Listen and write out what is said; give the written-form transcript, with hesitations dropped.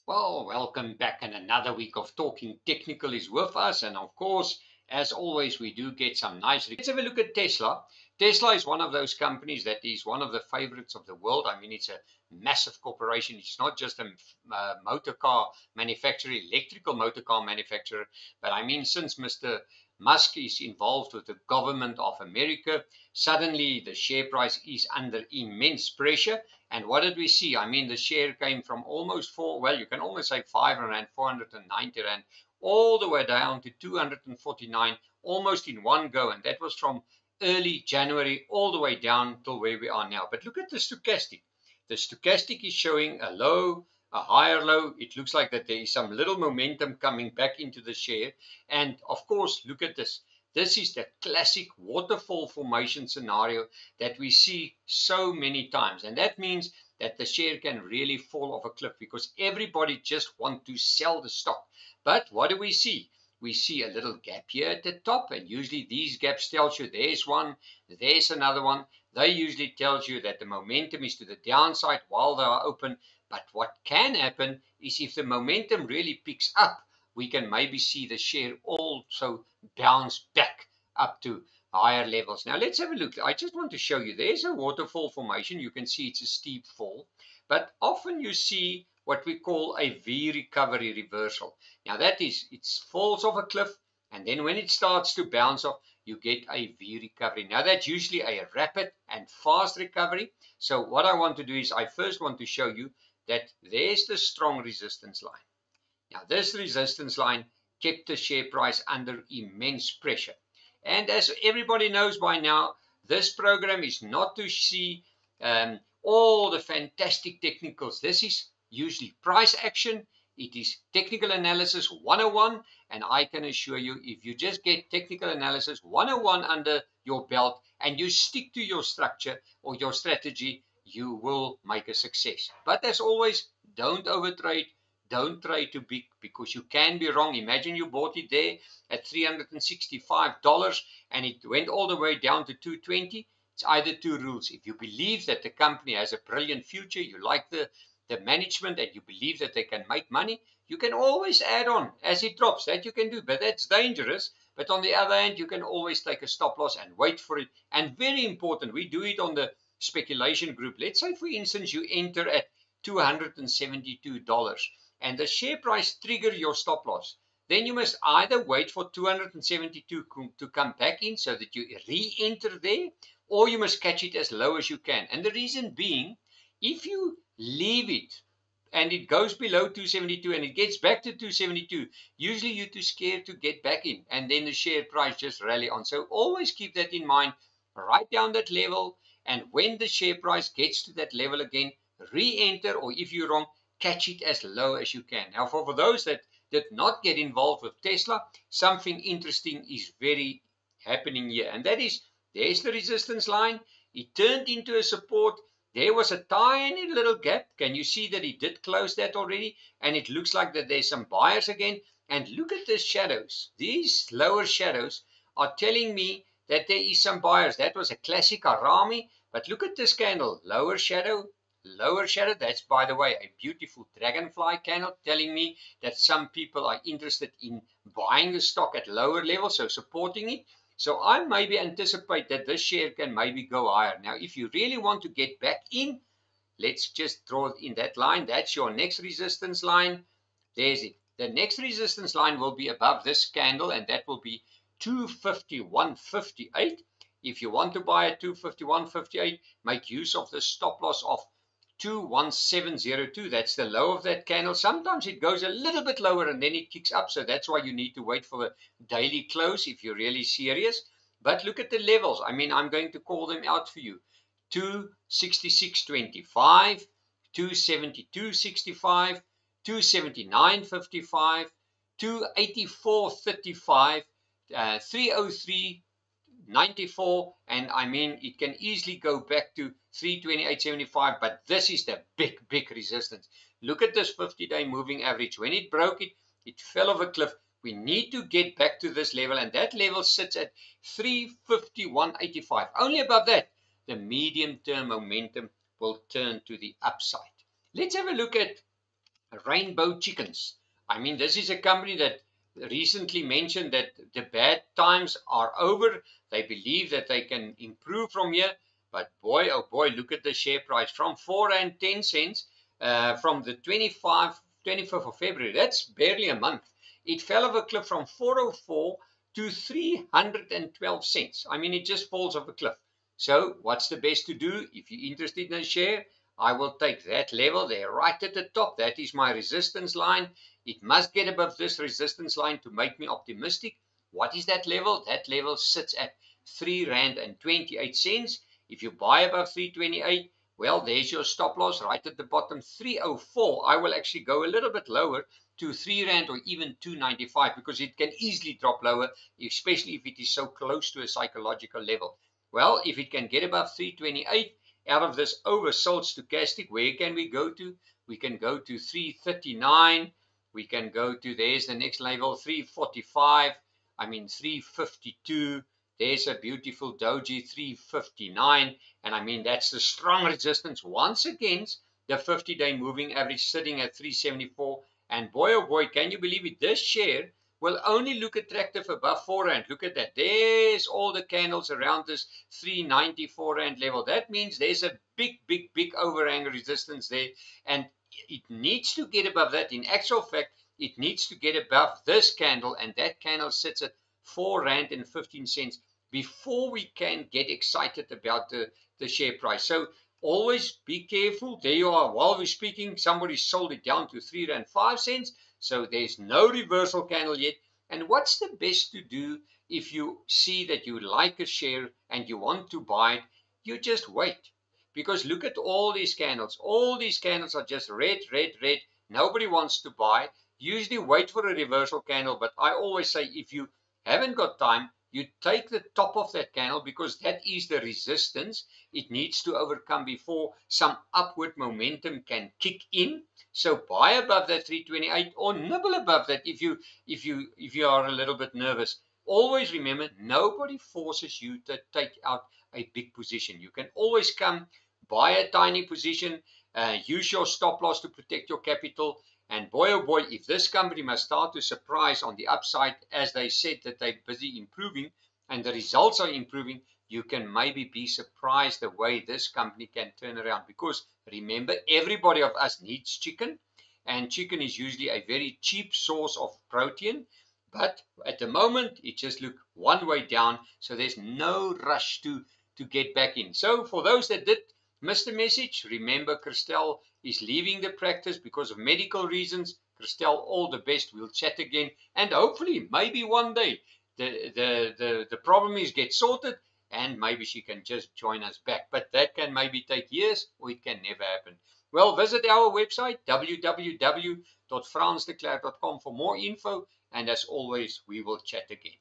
Well, welcome back, and another week of Talking Technical is with us. And of course, as always, we do get some nice. Let's have a look at Tesla. Tesla is one of those companies that is one of the favorites of the world. I mean, it's a massive corporation. It's not just a motor car manufacturer, electrical motor car manufacturer, but I mean, since Mr. Musk is involved with the government of America, suddenly the share price is under immense pressure. And what did we see? I mean, the share came from almost well, you can almost say 500 rand, 490 rand, all the way down to 249, almost in one go. And that was from early January all the way down till where we are now. But look at the stochastic. The stochastic is showing a low, a higher low. It looks like that there is some little momentum coming back into the share. And of course, look at this. This is the classic waterfall formation scenario that we see so many times. And that means that the share can really fall off a cliff because everybody just wants to sell the stock. But what do we see? We see a little gap here at the top, and usually these gaps tell you there's one, there's another one. They usually tell you that the momentum is to the downside while they are open. But what can happen is if the momentum really picks up, we can maybe see the share also bounce back up to higher levels. Now let's have a look. I just want to show you there's a waterfall formation. You can see it's a steep fall, but often you see what we call a V recovery reversal. Now that is, it falls off a cliff, and then when it starts to bounce off, you get a V recovery. Now that's usually a rapid and fast recovery. So what I want to do is I first want to show you that there's the strong resistance line. Now this resistance line kept the share price under immense pressure. And as everybody knows by now, this program is not to see all the fantastic technicals. This is usually price action. It is technical analysis 101. And I can assure you, if you just get technical analysis 101 under your belt and you stick to your structure or your strategy, you will make a success. But as always, don't overtrade. Don't trade too big because you can be wrong. Imagine you bought it there at $365 and it went all the way down to 220. It's either two rules. If you believe that the company has a brilliant future, you like the management and you believe that they can make money, you can always add on as it drops. That you can do, but that's dangerous. But on the other hand, you can always take a stop loss and wait for it. And very important, we do it on the speculation group. Let's say, for instance, you enter at $272 and the share price trigger your stop loss, then you must either wait for 272 to come back in so that you re-enter there, or you must catch it as low as you can. And the reason being, if you leave it and it goes below 272 and it gets back to 272, usually you're too scared to get back in, and then the share price just rally on. So always keep that in mind. Write down that level, and when the share price gets to that level again, re-enter, or if you're wrong, catch it as low as you can. Now, for those that did not get involved with Tesla, something interesting is very happening here. And that is, there's the resistance line. It turned into a support. There was a tiny little gap. Can you see that it did close that already? And it looks like that there's some buyers again. And look at the shadows. These lower shadows are telling me that there is some buyers. That was a classic Arami. But look at this candle. Lower shadow. That's, by the way, a beautiful dragonfly candle telling me that some people are interested in buying the stock at lower levels, so supporting it. So I maybe anticipate that this share can maybe go higher. Now, if you really want to get back in, let's just draw it in that line. That's your next resistance line. There's it. The next resistance line will be above this candle, and that will be 251.58. If you want to buy at 251.58, make use of the stop loss of 21702. That's the low of that candle. Sometimes it goes a little bit lower and then it kicks up. So that's why you need to wait for the daily close if you're really serious. But look at the levels. I mean, I'm going to call them out for you. 266.25, 272.65, 279.55, 284.35, 303. 94, and I mean it can easily go back to 328.75, but this is the big resistance. Look at this 50-day moving average. When it broke it, it fell off a cliff. We need to get back to this level, and that level sits at 351.85. Only above that, the medium-term momentum will turn to the upside. Let's have a look at Rainbow Chickens. I mean, this is a company that recently mentioned that the bad times are over. They believe that they can improve from here. But boy, oh boy, look at the share price from 4 Rand 10 cents from the 25th of February. That's barely a month. It fell off a cliff from 404 to 312 cents. I mean, it just falls off a cliff. So what's the best to do if you're interested in a share? I will take that level there right at the top. That is my resistance line. It must get above this resistance line to make me optimistic. What is that level? That level sits at 3 Rand and 28 cents. If you buy above 328, well, there's your stop loss right at the bottom, 304. I will actually go a little bit lower to 3 Rand or even 295 because it can easily drop lower, especially if it is so close to a psychological level. Well, if it can get above 328, out of this oversold stochastic, where can we go to? We can go to 339. We can go to, there's the next level, 345. I mean, 352. There's a beautiful doji, 359. And I mean, that's the strong resistance once against the 50-day moving average sitting at 374. And boy, oh boy, can you believe it? This share will only look attractive above 4 Rand. Look at that. There's all the candles around this 394 Rand level. That means there's a big overhang resistance there. And it needs to get above that. In actual fact, it needs to get above this candle. And that candle sits at 4 Rand and 15 cents before we can get excited about the share price. So always be careful. There you are. While we're speaking, somebody sold it down to 3 Rand 5 cents. So there's no reversal candle yet. And what's the best to do if you see that you like a share and you want to buy it? You just wait. Because look at all these candles. All these candles are just red, red, red. Nobody wants to buy. Usually wait for a reversal candle. But I always say if you haven't got time, you take the top of that candle because that is the resistance it needs to overcome before some upward momentum can kick in. So buy above that 328 or nibble above that if you are a little bit nervous. Always remember, nobody forces you to take out a big position. You can always come buy a tiny position, use your stop loss to protect your capital. And boy, oh boy, if this company must start to surprise on the upside, as they said that they're busy improving and the results are improving, you can maybe be surprised the way this company can turn around. Because remember, everybody of us needs chicken, and chicken is usually a very cheap source of protein. But at the moment, it just looked one way down, so there's no rush to get back in. So for those that did miss the message, remember Christelle is leaving the practice because of medical reasons. Christelle, all the best. We'll chat again, and hopefully, maybe one day the problem is get sorted, and maybe she can just join us back. But that can maybe take years, or it can never happen. Well, visit our website www.fransdeclercq.com for more info, and as always, we will chat again.